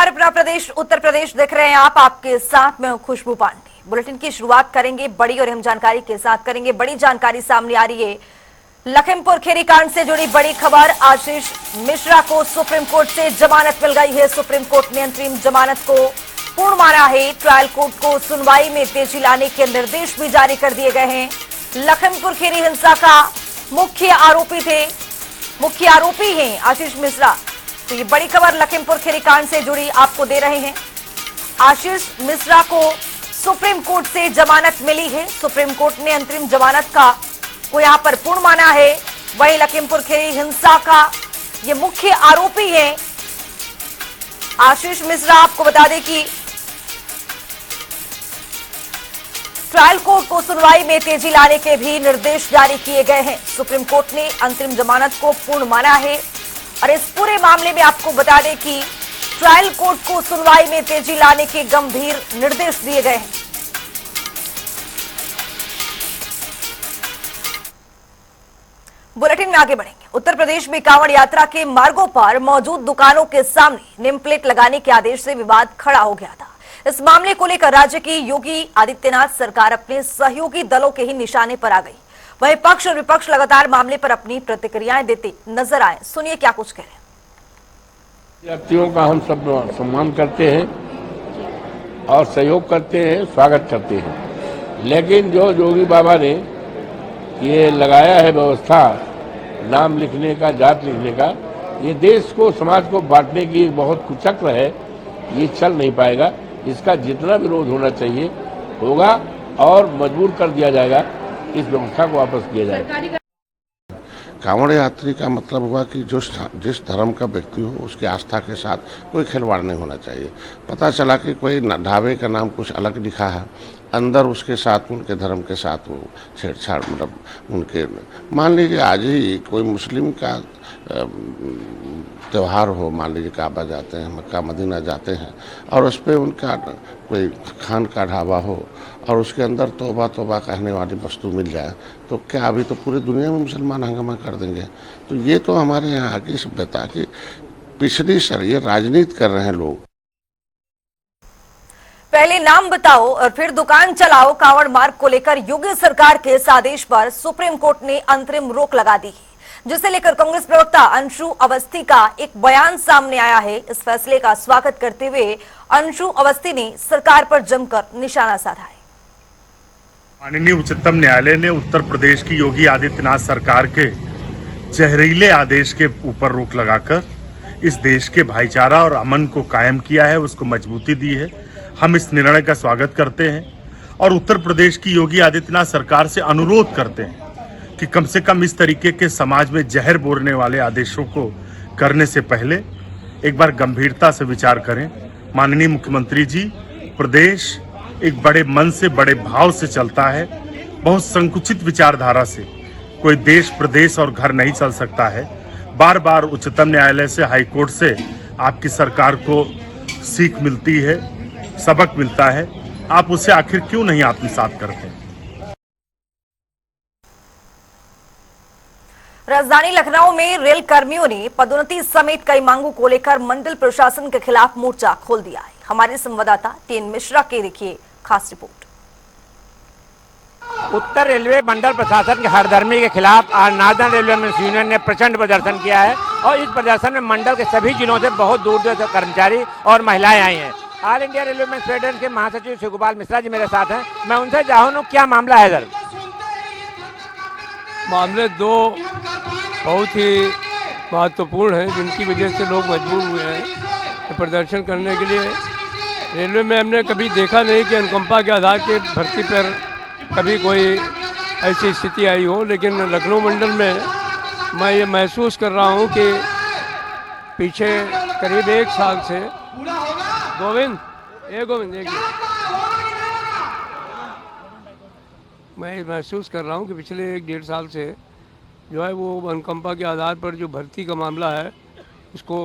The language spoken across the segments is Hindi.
नमस्कार, अपना प्रदेश उत्तर प्रदेश देख रहे हैं आप। आपके साथ मैं हूं खुशबू पांडे। बुलेटिन की शुरुआत करेंगे बड़ी और अहम जानकारी के साथ। करेंगे बड़ी जानकारी सामने आ रही है लखीमपुर खीरी कांड से जुड़ी बड़ी खबर। आशीष मिश्रा को सुप्रीम कोर्ट से जमानत मिल गई है। सुप्रीम कोर्ट ने अंतरिम जमानत को पूर्ण माना है। ट्रायल कोर्ट को सुनवाई में तेजी लाने के निर्देश भी जारी कर दिए गए हैं। लखीमपुर खीरी हिंसा का मुख्य आरोपी हैं आशीष मिश्रा। तो ये बड़ी खबर लखीमपुर खीरी कांड से जुड़ी आपको दे रहे हैं। आशीष मिश्रा को सुप्रीम कोर्ट से जमानत मिली है। सुप्रीम कोर्ट ने अंतरिम जमानत को यहां पर पूर्ण माना है। वही लखीमपुर खीरी हिंसा का ये मुख्य आरोपी है आशीष मिश्रा। आपको बता दें कि ट्रायल कोर्ट को सुनवाई में तेजी लाने के भी निर्देश जारी किए गए हैं। सुप्रीम कोर्ट ने अंतरिम जमानत को पूर्ण माना है और इस पूरे मामले में आपको बता दें कि ट्रायल कोर्ट को सुनवाई में तेजी लाने के गंभीर निर्देश दिए गए हैं। बुलेटिन में आगे बढ़ेंगे। उत्तर प्रदेश में कांवड़ यात्रा के मार्गों पर मौजूद दुकानों के सामने नेम प्लेट लगाने के आदेश से विवाद खड़ा हो गया था। इस मामले को लेकर राज्य की योगी आदित्यनाथ सरकार अपने सहयोगी दलों के ही निशाने पर आ गई। वहीं पक्ष और विपक्ष लगातार मामले पर अपनी प्रतिक्रियाएं देते नजर आए। सुनिए क्या कुछ कह रहे हैं। यात्रियों का हम सब सम्मान करते हैं और सहयोग करते हैं, स्वागत करते हैं। लेकिन जो योगी बाबा ने ये लगाया है व्यवस्था नाम लिखने का, जात लिखने का, ये देश को, समाज को बांटने की एक बहुत कुचक्र है। ये चल नहीं पाएगा। इसका जितना विरोध होना चाहिए होगा और मजबूर कर दिया जाएगा। इस व्यवस्था को वापस किया जाएगा। कांवड़ यात्री का मतलब हुआ कि जो जिस धर्म का व्यक्ति हो उसकी आस्था के साथ कोई खिलवाड़ नहीं होना चाहिए। पता चला कि कोई ढाबे का नाम कुछ अलग लिखा है, अंदर उसके साथ उनके धर्म के साथ वो छेड़छाड़, मतलब उनके, मान लीजिए आज ही कोई मुस्लिम का त्यौहार हो, मान लीजिए काबा जाते हैं, मक्का मदीना जाते हैं और उस पर उनका कोई खान का ढाबा हो और उसके अंदर तौबा तौबा कहने वाली वस्तु मिल जाए, तो क्या अभी तो पूरी दुनिया में मुसलमान हंगामा कर देंगे। तो ये तो हमारे यहाँ की सभ्यता की पिछली सर, ये राजनीति कर रहे हैं लोग। पहले नाम बताओ और फिर दुकान चलाओ। कांवड़ मार्ग को लेकर योगी सरकार के इस आदेश पर सुप्रीम कोर्ट ने अंतरिम रोक लगा दी है, जिसे लेकर कांग्रेस प्रवक्ता अंशु अवस्थी का एक बयान सामने आया है। इस फैसले का स्वागत करते हुए अंशु अवस्थी ने सरकार पर जमकर निशाना साधा है। माननीय उच्चतम न्यायालय ने उत्तर प्रदेश की योगी आदित्यनाथ सरकार के जहरीले आदेश के ऊपर रोक लगाकर इस देश के भाईचारा और अमन को कायम किया है, उसको मजबूती दी है। हम इस निर्णय का स्वागत करते हैं और उत्तर प्रदेश की योगी आदित्यनाथ सरकार से अनुरोध करते हैं कि कम से कम इस तरीके के समाज में जहर बोरने वाले आदेशों को करने से पहले एक बार गंभीरता से विचार करें। माननीय मुख्यमंत्री जी, प्रदेश एक बड़े मन से, बड़े भाव से चलता है। बहुत संकुचित विचारधारा से कोई देश, प्रदेश और घर नहीं चल सकता है। बार बार उच्चतम न्यायालय से, हाई कोर्ट से आपकी सरकार को सीख मिलती है, सबक मिलता है। आप उसे आखिर क्यों नहीं आत्मसात करते? राजधानी लखनऊ में रेल कर्मियों ने पदोन्नति समेत कई मांगों को लेकर मंडल प्रशासन के खिलाफ मोर्चा खोल दिया है। हमारे संवाददाता टीएन मिश्रा के देखिए खास रिपोर्ट। उत्तर रेलवे मंडल प्रशासन के हरदर्मी के खिलाफ आज नार्दर्न रेलवे यूनियन ने प्रचंड प्रदर्शन किया है और इस प्रदर्शन में मंडल के सभी जिलों से बहुत दूर दूर से कर्मचारी और महिलाएं आई हैं। All India Railway Men's Federation के महासचिव शिवगोपाल मिश्रा जी मेरे साथ हैं। मैं उनसे जानूं क्या मामला है सर। मामले दो बहुत ही महत्वपूर्ण हैं, जिनकी वजह से लोग मजबूर हुए हैं प्रदर्शन करने के लिए। रेलवे में हमने कभी देखा नहीं कि अनुकंपा के आधार के भर्ती पर कभी कोई ऐसी स्थिति आई हो, लेकिन लखनऊ मंडल में मैं ये महसूस कर रहा हूँ कि पीछे करीब 1 साल से गोविंद देखिए, मैं महसूस कर रहा हूँ कि पिछले 1-1.5 साल से जो है वो अनुकंपा के आधार पर जो भर्ती का मामला है उसको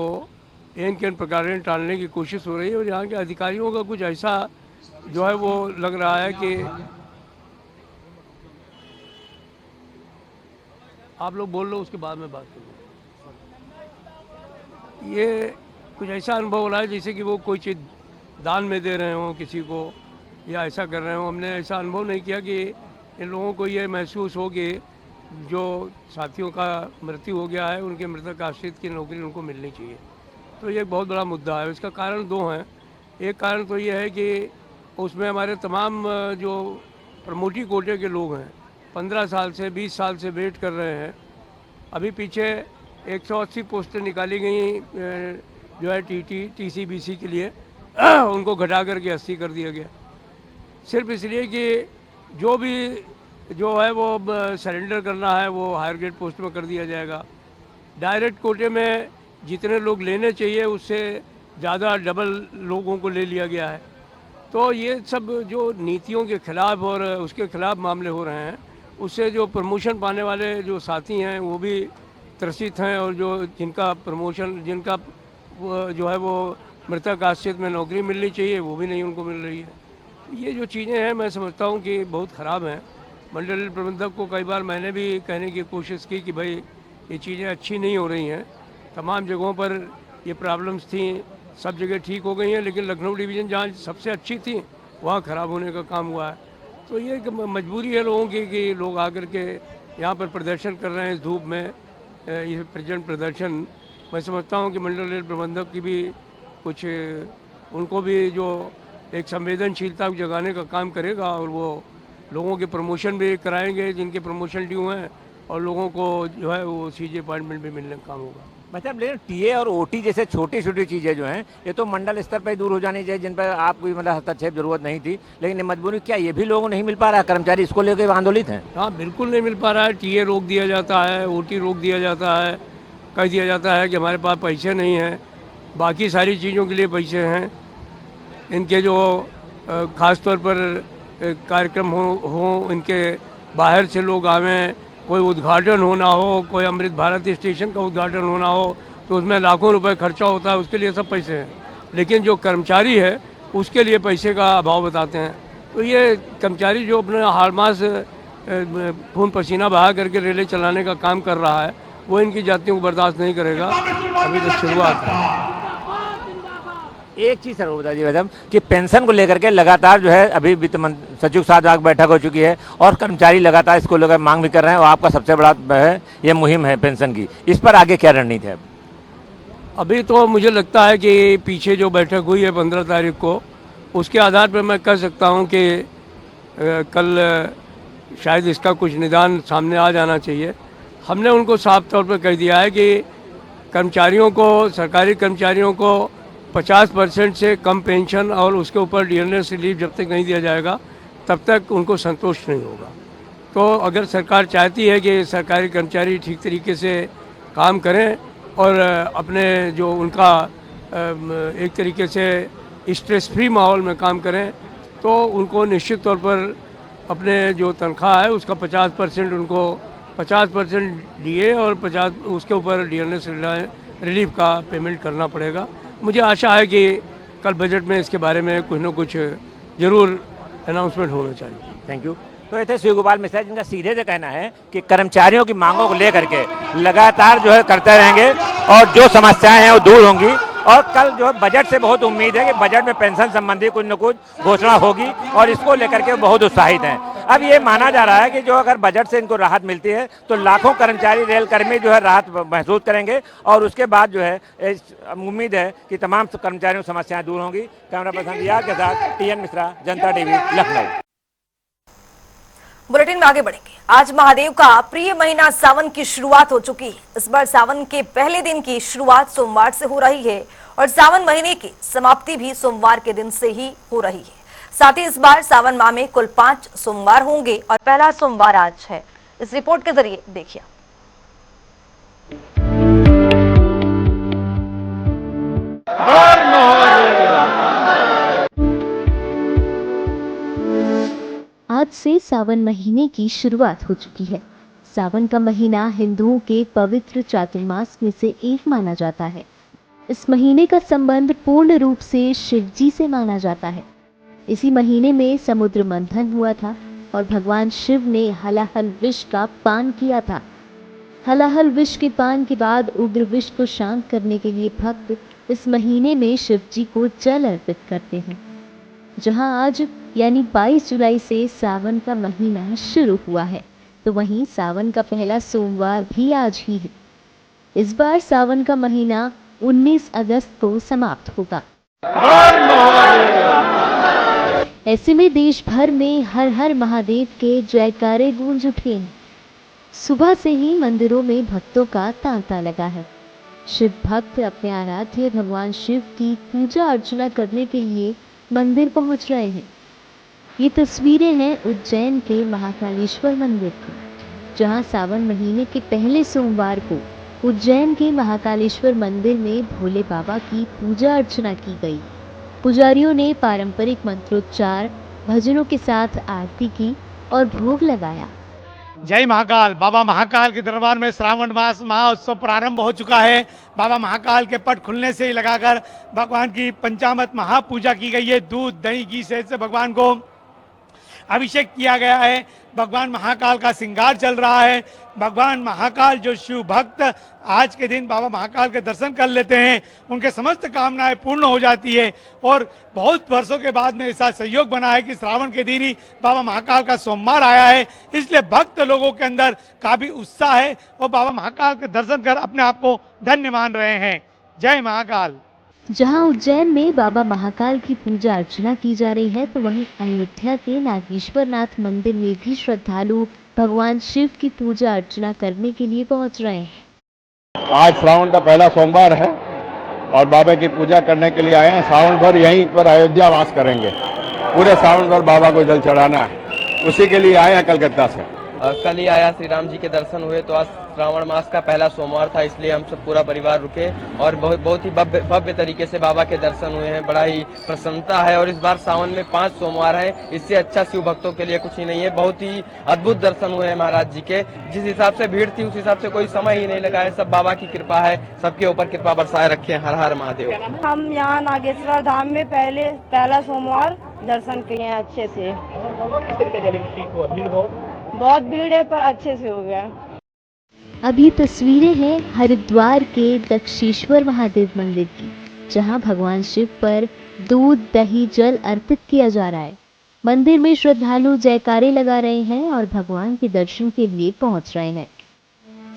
एन के प्रकार टालने की कोशिश हो रही है। और यहाँ के अधिकारियों का कुछ ऐसा जो है वो लग रहा है कि आप लोग बोल लो, उसके बाद में बात करूँ। ये कुछ ऐसा अनुभव हो रहा है जैसे कि वो कोई चीज़ दान में दे रहे हों किसी को या ऐसा कर रहे हों। हमने ऐसा अनुभव नहीं किया कि इन लोगों को ये महसूस हो कि जो साथियों का मृत्यु हो गया है उनके मृतक आश्रित की नौकरी उनको मिलनी चाहिए। तो ये एक बहुत बड़ा मुद्दा है। इसका कारण दो हैं। एक कारण तो ये है कि उसमें हमारे तमाम जो प्रमोटी कोटे के लोग हैं 15 साल से 20 साल से वेट कर रहे हैं। अभी पीछे 180 पोस्टें निकाली गई जो है TCBC के लिए उनको घटा करके 80 कर दिया गया, सिर्फ इसलिए कि जो है वो सरेंडर करना है वो हायर ग्रेड पोस्ट में कर दिया जाएगा। डायरेक्ट कोटे में जितने लोग लेने चाहिए उससे ज़्यादा डबल लोगों को ले लिया गया है। तो ये सब जो नीतियों के खिलाफ और उसके खिलाफ मामले हो रहे हैं, उससे जो प्रमोशन पाने वाले जो साथी हैं वो भी त्रसित हैं और जो जिनका जो है वो मृतक आश्रित में नौकरी मिलनी चाहिए वो भी नहीं उनको मिल रही है। ये जो चीज़ें हैं मैं समझता हूँ कि बहुत ख़राब हैं। मंडल प्रबंधक को कई बार मैंने भी कहने की कोशिश की कि भाई ये चीज़ें अच्छी नहीं हो रही हैं। तमाम जगहों पर ये प्रॉब्लम्स थी, सब जगह ठीक हो गई हैं, लेकिन लखनऊ डिवीज़न जहाँ सबसे अच्छी थी वहाँ ख़राब होने का काम हुआ है। तो ये एक मजबूरी है लोगों की कि लोग आकर के यहाँ पर प्रदर्शन कर रहे हैं इस धूप में। ये प्रेजेंट प्रदर्शन मैं समझता हूँ कि मंडल रेल प्रबंधक की भी कुछ उनको भी जो एक संवेदनशीलता जगाने का काम करेगा और वो लोगों के प्रमोशन भी कराएंगे जिनके प्रमोशन ड्यू हैं और लोगों को जो है वो CG अपॉइंटमेंट भी मिलने का काम होगा। मतलब लेकिन टीए और ओटी जैसे छोटी छोटी चीज़ें जो हैं ये तो मंडल स्तर पर दूर हो जानी चाहिए, जिन पर आपको मतलब हस्तक्षेप जरूरत नहीं थी, लेकिन मजबूरी क्या ये भी लोगों नहीं मिल पा रहा है? कर्मचारी इसको लेकर आंदोलित हैं। हाँ बिल्कुल नहीं मिल पा रहा है। टीए रोक दिया जाता है, ओटी रोक दिया जाता है, कह दिया जाता है कि हमारे पास पैसे नहीं हैं। बाकी सारी चीज़ों के लिए पैसे हैं। इनके जो ख़ास तौर पर कार्यक्रम हो इनके बाहर से लोग आवें, कोई उद्घाटन होना हो, कोई अमृत भारत स्टेशन का उद्घाटन होना हो तो उसमें लाखों रुपए खर्चा होता है, उसके लिए सब पैसे हैं। लेकिन जो कर्मचारी है उसके लिए पैसे का अभाव बताते हैं। तो ये कर्मचारी जो अपने हाड़मास खून पसीना बहा करके रेलें चलाने का काम कर रहा है वो इनकी जातियों को बर्दाश्त नहीं करेगा। अभी तो शुरुआत है। एक चीज़ सर बता दीजिए मैडम कि पेंशन को लेकर के लगातार जो है अभी वित्त सचिव के साथ आज बैठक हो चुकी है और कर्मचारी लगातार इसको लेकर मांग भी कर रहे हैं और आपका सबसे बड़ा है ये मुहिम है पेंशन की, इस पर आगे क्या रणनीति है? अभी तो मुझे लगता है कि पीछे जो बैठक हुई है 15 तारीख को, उसके आधार पर मैं कह सकता हूँ कि कल शायद इसका कुछ निदान सामने आ जाना चाहिए। हमने उनको साफ तौर पर कह दिया है कि कर्मचारियों को, सरकारी कर्मचारियों को 50% से कम पेंशन और उसके ऊपर डियरनेस रिलीफ जब तक नहीं दिया जाएगा तब तक उनको संतोष नहीं होगा। तो अगर सरकार चाहती है कि सरकारी कर्मचारी ठीक तरीके से काम करें और अपने जो उनका एक तरीके से स्ट्रेस फ्री माहौल में काम करें तो उनको निश्चित तौर पर अपने जो तनख्वाह है उसका 50% उनको 50% DA और 50 उसके ऊपर डियरनेस रिलीफ का पेमेंट करना पड़ेगा। मुझे आशा है कि कल बजट में इसके बारे में कुछ न कुछ जरूर अनाउंसमेंट होना चाहिए। Thank you. तो ऐसे शिव गोपाल मिश्रा जिनका सीधे से कहना है कि कर्मचारियों की मांगों को लेकर के लगातार जो है करते रहेंगे और जो समस्याएं हैं वो दूर होंगी। और कल जो है बजट से बहुत उम्मीद है कि बजट में पेंशन संबंधी कुछ न कुछ घोषणा होगी और इसको लेकर के बहुत उत्साहित हैं। अब ये माना जा रहा है कि जो अगर बजट से इनको राहत मिलती है तो लाखों कर्मचारी रेल कर्मी जो है राहत महसूस करेंगे और उसके बाद जो है उम्मीद है कि तमाम कर्मचारियों की समस्याएं दूर होंगी। कैमरा पर्सन रियाज के साथ TN मिश्रा, जनता टीवी, लखनऊ। बुलेटिन में आगे बढ़ेंगे। आज महादेव का प्रिय महीना सावन की शुरुआत हो चुकी है। इस बार सावन के पहले दिन की शुरुआत सोमवार से हो रही है और सावन महीने की समाप्ति भी सोमवार के दिन से ही हो रही है। साथ ही इस बार सावन माह में कुल 5 सोमवार होंगे और पहला सोमवार आज है। इस रिपोर्ट के जरिए देखिए। आज से सावन महीने की शुरुआत हो चुकी है। सावन का महीना हिंदुओं के पवित्र चातुर्मास में से एक माना जाता है। इस महीने का संबंध पूर्ण रूप से शिव जी से माना जाता है। इसी महीने में समुद्र मंथन हुआ था और भगवान शिव ने हलाहल विष का पान किया था। हलाहल विष के पान के बाद उग्र विष को शांत करने के लिए भक्त इस महीने में शिव जी को जल अर्पित करते हैं। जहां आज यानी 22 जुलाई से सावन का महीना शुरू हुआ है, तो वहीं सावन का पहला सोमवार भी आज ही है। इस बार सावन का महीना 19 अगस्त को समाप्त होगा। ऐसे में देश भर में हर हर महादेव के जयकारे गूंज उठे हैं। सुबह से ही मंदिरों में भक्तों का तांता लगा है। शिव भक्त अपने आराध्य भगवान शिव की पूजा अर्चना करने के लिए मंदिर पहुंच रहे हैं। ये तस्वीरें हैं उज्जैन के महाकालेश्वर मंदिर की, जहां सावन महीने के पहले सोमवार को उज्जैन के महाकालेश्वर मंदिर में भोले बाबा की पूजा अर्चना की गई। पुजारियों ने पारंपरिक मंत्रोच्चार, भजनों के साथ आरती की और भोग लगाया। जय महाकाल। बाबा महाकाल के दरबार में श्रावण मास महाउत्सव प्रारंभ हो चुका है। बाबा महाकाल के पट खुलने से ही लगाकर भगवान की पंचामृत महापूजा की गई है। दूध, दही, घी से भगवान को अभिषेक किया गया है। भगवान महाकाल का श्रृंगार चल रहा है। भगवान महाकाल जो शिव भक्त आज के दिन बाबा महाकाल के दर्शन कर लेते हैं, उनके समस्त कामनाएं पूर्ण हो जाती है। और बहुत वर्षों के बाद में ऐसा सहयोग बना है कि श्रावण के दिन ही बाबा महाकाल का सोमवार आया है, इसलिए भक्त लोगों के अंदर काफी उत्साह है और बाबा महाकाल के दर्शन कर अपने आप को धन्य मान रहे हैं। जय महाकाल। जहां उज्जैन में बाबा महाकाल की पूजा अर्चना की जा रही है, तो वहीं अयोध्या के नागेश्वर नाथ मंदिर में भी श्रद्धालु भगवान शिव की पूजा अर्चना करने के लिए पहुंच रहे हैं। आज श्रावण का पहला सोमवार है और बाबा की पूजा करने के लिए आए हैं। श्रावण भर यहीं पर अयोध्या वास करेंगे। पूरे श्रावण भर बाबा को जल चढ़ाना है, उसी के लिए आए हैं कलकत्ता से। कल ही आया, श्री राम जी के दर्शन हुए, तो आज श्रावण मास का पहला सोमवार था, इसलिए हम सब पूरा परिवार रुके और बहुत ही भव्य तरीके से बाबा के दर्शन हुए हैं। बड़ा ही प्रसन्नता है और इस बार सावन में 5 सोमवार हैं, इससे अच्छा शिव भक्तों के लिए कुछ ही नहीं है। बहुत ही अद्भुत दर्शन हुए हैं महाराज जी के। जिस हिसाब से भीड़ थी उस हिसाब से कोई समय ही नहीं लगा है। सब बाबा की कृपा है, सबके ऊपर कृपा बरसाए रखे। हर हर महादेव। हम यहाँ नागेश्वर धाम में पहला सोमवार दर्शन किए हैं अच्छे से। बहुत भीड़ है पर अच्छे से हो गया। अब ये तस्वीरें हैं हरिद्वार के दक्षेश्वर महादेव मंदिर की, जहां भगवान शिव पर दूध, दही, जल अर्पित किया जा रहा है। मंदिर में श्रद्धालु जयकारे लगा रहे हैं और भगवान के दर्शन के लिए पहुंच रहे हैं।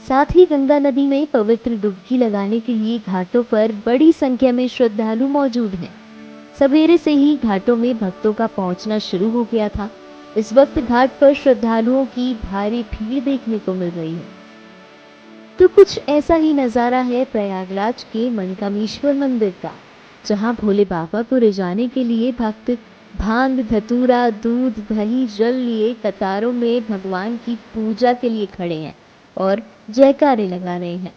साथ ही गंगा नदी में पवित्र डुबकी लगाने के लिए घाटों पर बड़ी संख्या में श्रद्धालु मौजूद हैं। सवेरे से ही घाटों में भक्तों का पहुंचना शुरू हो गया था। इस वक्त घाट पर श्रद्धालुओं की भारी भीड़ देखने को मिल रही है। तो कुछ ऐसा ही नजारा है प्रयागराज के मनकामेश्वर मंदिर का, जहां भोले बाबा को रिझाने के लिए भक्त भांग, धतूरा, दूध, दही, जल लिए कतारों में भगवान की पूजा के लिए खड़े हैं और जयकारे लगा रहे हैं।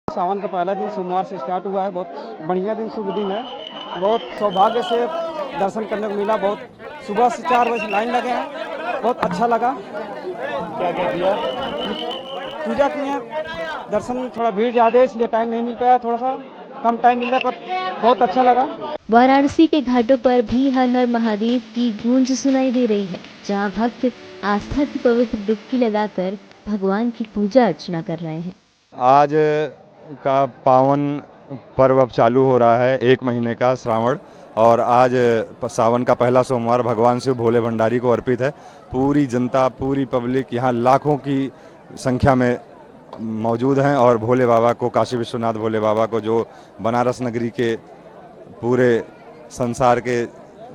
सावन का पहला दिन सोमवार से स्टार्ट हुआ है। बहुत बढ़िया दिन, शुभ दिन है। बहुत सौभाग्य से दर्शन करने को मिला। बहुत सुबह से 4 बजे लाइन लगे हैं, बहुत अच्छा लगा। क्या किया? पूजा किए हैं। दर्शन थोड़ा भीड़ ज़्यादा है इसलिए टाइम नहीं मिल पाया, थोड़ा सा कम टाइम मिला, पर बहुत अच्छा लगा। वाराणसी के घाटों पर भी हर हर महादेव की गूंज सुनाई दे रही है, जहां भक्त आस्था की पवित्र डुबकी लगाकर भगवान की पूजा अर्चना कर रहे हैं। आज का पावन पर्व अब चालू हो रहा है, 1 महीने का श्रावण, और आज सावन का पहला सोमवार भगवान शिव भोले भंडारी को अर्पित है। पूरी जनता, पूरी पब्लिक यहाँ लाखों की संख्या में मौजूद हैं और भोले बाबा को, काशी विश्वनाथ भोले बाबा को, जो बनारस नगरी के पूरे संसार के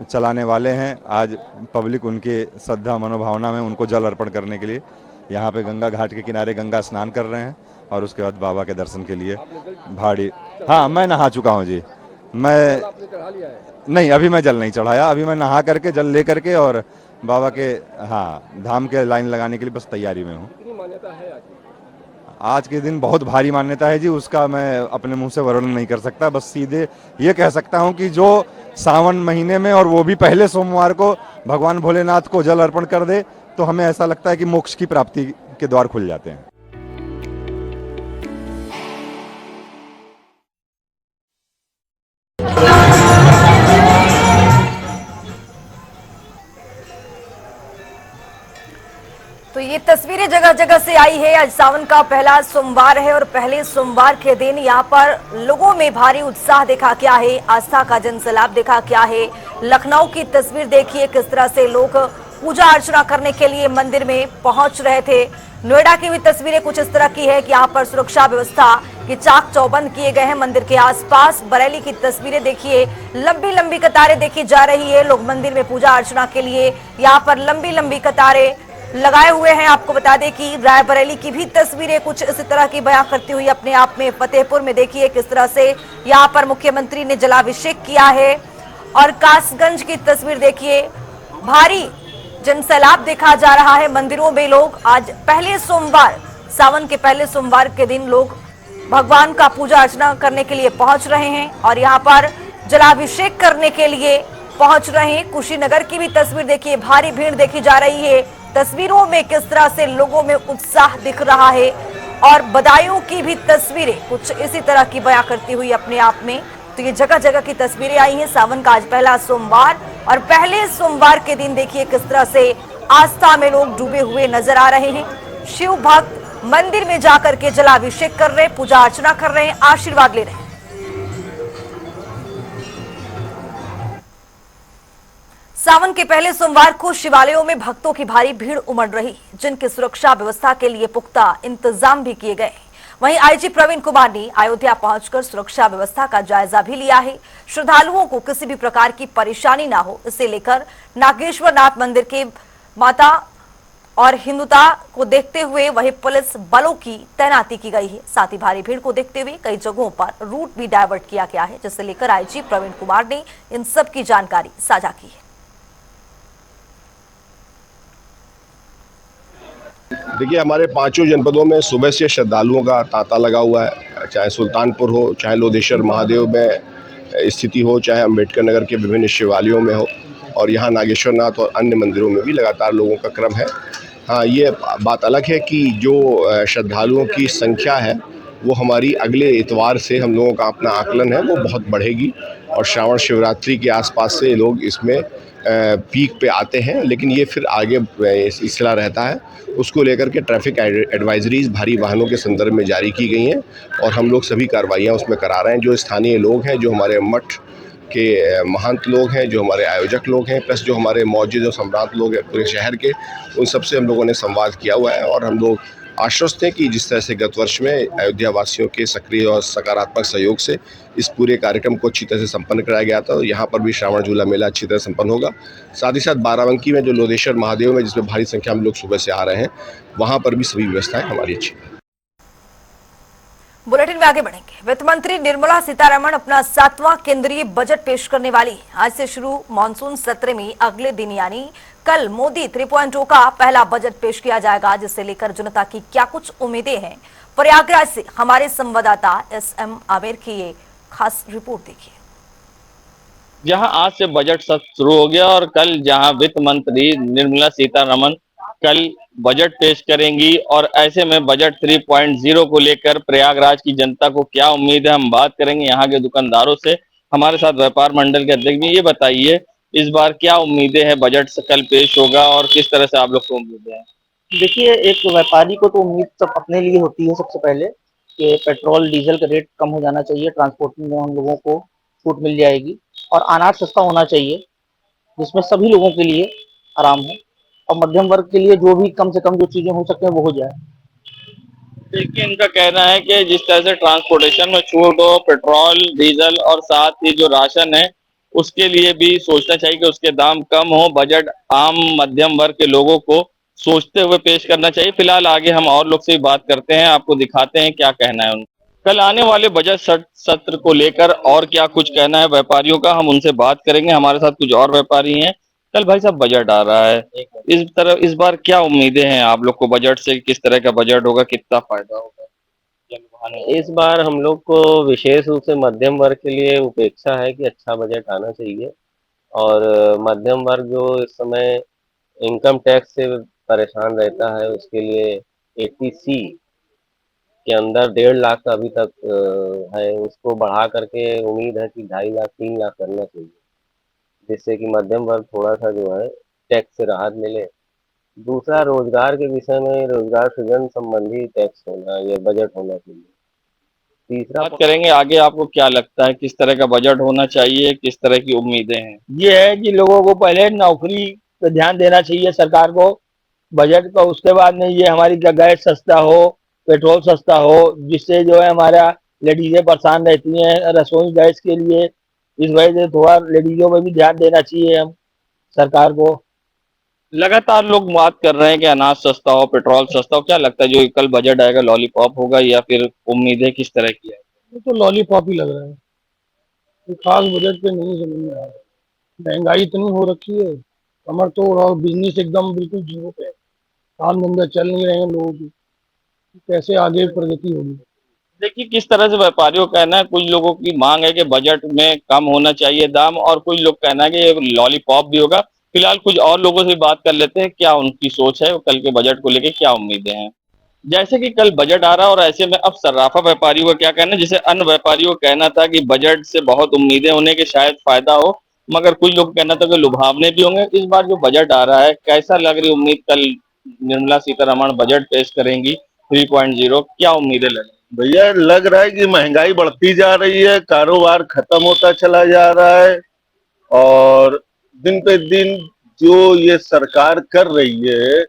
चलाने वाले हैं, आज पब्लिक उनके श्रद्धा मनोभावना में उनको जल अर्पण करने के लिए यहाँ पे गंगा घाट के किनारे गंगा स्नान कर रहे हैं और उसके बाद बाबा के दर्शन के लिए भाड़ी। हाँ, मैं नहा चुका हूँ जी। मैं नहीं, अभी मैं जल नहीं चढ़ाया। अभी मैं नहा करके जल ले करके और बाबा के धाम के लाइन लगाने के लिए बस तैयारी में हूँ। आज के दिन बहुत भारी मान्यता है जी, उसका मैं अपने मुंह से वर्णन नहीं कर सकता। बस सीधे ये कह सकता हूँ कि जो सावन महीने में और वो भी पहले सोमवार को भगवान भोलेनाथ को जल अर्पण कर दे तो हमें ऐसा लगता है कि मोक्ष की प्राप्ति के द्वार खुल जाते हैं। तो ये तस्वीरें तस्वीरें जगह जगह से आई है। आज सावन का पहला सोमवार है और पहले सोमवार के दिन यहाँ पर लोगों में भारी उत्साह देखा क्या है, आस्था का जनसैलाब देखा क्या है। लखनऊ की तस्वीर देखिए, किस तरह से लोग पूजा अर्चना करने के लिए मंदिर में पहुंच रहे थे। नोएडा की भी तस्वीरें कुछ इस तरह की है कि यहाँ पर सुरक्षा व्यवस्था के चाक चौबंद किए गए हैं मंदिर के आसपास। बरेली की तस्वीरें देखिए, लंबी लंबी कतारें देखी जा रही है। लोग मंदिर में पूजा अर्चना के लिए यहाँ पर लंबी लंबी कतारें लगाए हुए हैं। आपको बता दें कि रायबरेली की भी तस्वीरें कुछ इसी तरह की बयां करती हुई अपने आप में। फतेहपुर में देखिए किस तरह से यहाँ पर मुख्यमंत्री ने जलाभिषेक किया है। और कासगंज की तस्वीर देखिए, भारी जनसैलाब देखा जा रहा है। मंदिरों में लोग आज पहले सोमवार, सावन के पहले सोमवार के दिन लोग भगवान का पूजा अर्चना करने के लिए पहुंच रहे हैं और यहाँ पर जलाभिषेक करने के लिए पहुंच रहे हैं। कुशीनगर की भी तस्वीर देखिए, भारी भीड़ देखी जा रही है। तस्वीरों में किस तरह से लोगों में उत्साह दिख रहा है और बदायूं की भी तस्वीरें कुछ इसी तरह की बयां करती हुई अपने आप में। तो ये जगह जगह की तस्वीरें आई हैं। सावन का आज पहला सोमवार और पहले सोमवार के दिन देखिए किस तरह से आस्था में लोग डूबे हुए नजर आ रहे हैं। शिव भक्त मंदिर में जाकर के जलाभिषेक कर रहे हैं, पूजा अर्चना कर रहे हैं, आशीर्वाद ले रहे हैं। सावन के पहले सोमवार को शिवालयों में भक्तों की भारी भीड़ उमड़ रही, जिनकी सुरक्षा व्यवस्था के लिए पुख्ता इंतजाम भी किए गए। वहीं आईजी प्रवीण कुमार ने अयोध्या पहुंचकर सुरक्षा व्यवस्था का जायजा भी लिया है। श्रद्धालुओं को किसी भी प्रकार की परेशानी ना हो, इसे लेकर नागेश्वर नाथ मंदिर के माता और हिंदुता को देखते हुए वहीं पुलिस बलों की तैनाती की गई है। साथ ही भारी भीड़ को देखते हुए कई जगहों पर रूट भी डायवर्ट किया गया है, जिसे लेकर आईजी प्रवीण कुमार ने इन सब की जानकारी साझा की है। देखिए, हमारे पांचों जनपदों में सुबह से श्रद्धालुओं का तांता लगा हुआ है। चाहे सुल्तानपुर हो, चाहे लोधेश्वर महादेव में स्थिति हो, चाहे अम्बेडकर नगर के विभिन्न शिवालयों में हो, और यहाँ नागेश्वर नाथ और अन्य मंदिरों में भी लगातार लोगों का क्रम है। हाँ, ये बात अलग है कि जो श्रद्धालुओं की संख्या है वो हमारी अगले इतवार से हम लोगों का अपना आकलन है वो बहुत बढ़ेगी और श्रावण शिवरात्रि के आसपास से लोग इसमें पीक पे आते हैं। लेकिन ये फिर आगे सिलसिला रहता है, उसको लेकर के ट्रैफिक एडवाइजरीज भारी वाहनों के संदर्भ में जारी की गई हैं और हम लोग सभी कार्रवाइयाँ उसमें करा रहे हैं। जो स्थानीय लोग हैं, जो हमारे मठ के महंत लोग हैं, जो हमारे आयोजक लोग हैं, प्लस जो हमारे मौजूद और सम्राट लोग हैं पूरे शहर के, उन सबसे हम लोगों ने संवाद किया हुआ है और हम लोग आश्वस्त हैं कि जिस तरह से गत वर्ष में अयोध्या वासियों के सक्रिय और सकारात्मक सहयोग से इस पूरे कार्यक्रम को अच्छी तरह से संपन्न कराया गया था, यहाँ पर भी श्रावण झूला मेला अच्छी तरह संपन्न होगा। साथ ही साथ बाराबंकी में जो लोधेश्वर महादेव में जिसमें भारी संख्या में लोग सुबह से आ रहे हैं, वहाँ पर भी सभी व्यवस्थाएं हमारी अच्छी। बुलेटिन में आगे बढ़ेंगे। वित्त मंत्री निर्मला सीतारमण अपना 7वां केंद्रीय बजट पेश करने वाली है। आज से शुरू मानसून सत्र में अगले दिन यानी कल मोदी 3.0 का पहला बजट पेश किया जाएगा, जिसे लेकर जनता की क्या कुछ उम्मीदें हैं। प्रयागराज से हमारे संवाददाता SM आमिर की ये खास रिपोर्ट देखिए। जहां आज से बजट सत्र शुरू हो गया और कल जहां वित्त मंत्री निर्मला सीतारमण कल बजट पेश करेंगी और ऐसे में बजट 3.0 को लेकर प्रयागराज की जनता को क्या उम्मीद है, हम बात करेंगे यहाँ के दुकानदारों से। हमारे साथ व्यापार मंडल के अध्यक्ष भी, ये बताइए इस बार क्या उम्मीदें हैं, बजट से कल पेश होगा और किस तरह से आप लोग को उम्मीदें हैं? देखिए, एक व्यापारी को तो उम्मीद सब अपने लिए होती है सबसे पहले कि पेट्रोल डीजल का रेट कम हो जाना चाहिए, ट्रांसपोर्टिंग में हम लोगों को छूट मिल जाएगी और अनाज सस्ता होना चाहिए जिसमें सभी लोगों के लिए आराम हो और मध्यम वर्ग के लिए जो भी कम से कम जो चीजें हो सकते हैं वो हो जाए। देखिए, इनका कहना है कि जिस तरह से ट्रांसपोर्टेशन में छूट हो, पेट्रोल डीजल और साथ ही जो राशन है उसके लिए भी सोचना चाहिए कि उसके दाम कम हो। बजट आम मध्यम वर्ग के लोगों को सोचते हुए पेश करना चाहिए। फिलहाल आगे हम और लोग से भी बात करते हैं, आपको दिखाते हैं क्या कहना है उनका। कल आने वाले बजट सत्र को लेकर और क्या कुछ कहना है व्यापारियों का, हम उनसे बात करेंगे। हमारे साथ कुछ और व्यापारी हैं। कल भाई साहब बजट आ रहा है, इस बार क्या उम्मीदें हैं आप लोग को बजट से? किस तरह का बजट होगा, कितना फायदा होगा? इस बार हम लोग को विशेष रूप से मध्यम वर्ग के लिए उपेक्षा है कि अच्छा बजट आना चाहिए और मध्यम वर्ग जो इस समय इनकम टैक्स से परेशान रहता है उसके लिए 80C के अंदर 1.5 लाख का अभी तक है, उसको बढ़ा करके उम्मीद है कि 2.5 लाख 3 लाख करना चाहिए, जिससे कि मध्यम वर्ग थोड़ा सा जो है टैक्स से राहत मिले दूसरा रोजगार के विषय में रोजगार सृजन संबंधी टैक्स होना, ये बजट होना चाहिए। तीसरा बात करेंगे आगे, आपको क्या लगता है किस तरह का बजट होना चाहिए, किस तरह की उम्मीदें हैं? ये है कि लोगों को पहले नौकरी पे ध्यान देना चाहिए सरकार को बजट का, उसके बाद में ये हमारी गैस सस्ता हो, पेट्रोल सस्ता हो, जिससे जो है हमारा लेडीजें परेशान रहती हैं रसोई गैस के लिए। इस वजह से थोड़ा लेडीजों में भी ध्यान देना चाहिए हम सरकार को। लगातार लोग बात कर रहे हैं कि अनाज सस्ता हो, पेट्रोल सस्ता हो, क्या लगता है जो कल बजट आएगा लॉलीपॉप होगा या फिर उम्मीदें किस तरह की है? ये तो लॉलीपॉप ही लग रहा है, कोई खास बजट पे नहीं समझ में आ रहा। महंगाई इतनी हो रखी है, कमर तोड़, और बिजनेस एकदम बिल्कुल जीरो पे, काम धंधा चल नहीं रहे हैं लोगों की, कैसे आगे प्रगति होगी? देखिए किस तरह से व्यापारियों का कहना है, कुछ लोगों की मांग है कि बजट में कम होना चाहिए दाम, और कुछ लोग कहना है कि ये लॉलीपॉप भी होगा। फिलहाल कुछ और लोगों से बात कर लेते हैं, क्या उनकी सोच है, कल के बजट को लेके क्या उम्मीदें हैं। जैसे कि कल बजट आ रहा है और ऐसे में अब सर्राफा व्यापारियों का क्या कहना है, जैसे अन्य व्यापारियों का कहना था कि बजट से बहुत उम्मीदें होने के शायद फायदा हो, मगर कुछ लोग कहना था कि लुभावने भी होंगे। इस बार जो बजट आ रहा है कैसा लग रही उम्मीद, कल निर्मला सीतारमण बजट पेश करेंगी 3.0, क्या उम्मीदें लग रही? भैया लग रहा है कि महंगाई बढ़ती जा रही है, कारोबार खत्म होता चला जा रहा है, और दिन पे दिन जो ये सरकार कर रही है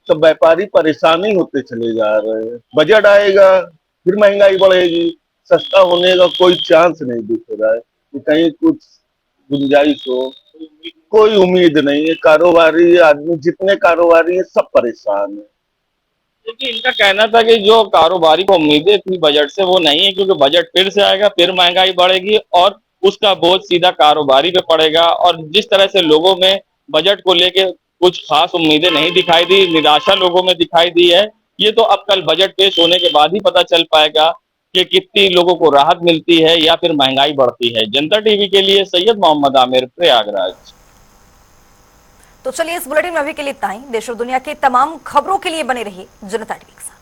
तो व्यापारी परेशानी होते चले जा रहे हैं। बजट आएगा फिर महंगाई बढ़ेगी, सस्ता होने का कोई चांस नहीं दिख रहा है कि कहीं कुछ गुंजाइश हो, कोई उम्मीद नहीं है। कारोबारी आदमी जितने कारोबारी है सब परेशान है। क्योंकि इनका कहना था कि जो कारोबारी को उम्मीदें थी बजट से वो नहीं है, क्योंकि बजट फिर से आएगा, फिर महंगाई बढ़ेगी और उसका बोझ सीधा कारोबारी पे पड़ेगा। और जिस तरह से लोगों में बजट को लेके कुछ खास उम्मीदें नहीं दिखाई दी, निराशा लोगों में दिखाई दी है, ये तो अब कल बजट पेश होने के बाद ही पता चल पाएगा कि कितनी लोगों को राहत मिलती है या फिर महंगाई बढ़ती है। जनता टीवी के लिए सैयद मोहम्मद आमिर, प्रयागराज। तो चलिए इस बुलेटिन में अभी के लिए इतना ही। देश और दुनिया की तमाम खबरों के लिए बने रहिए जनता टीवी के साथ।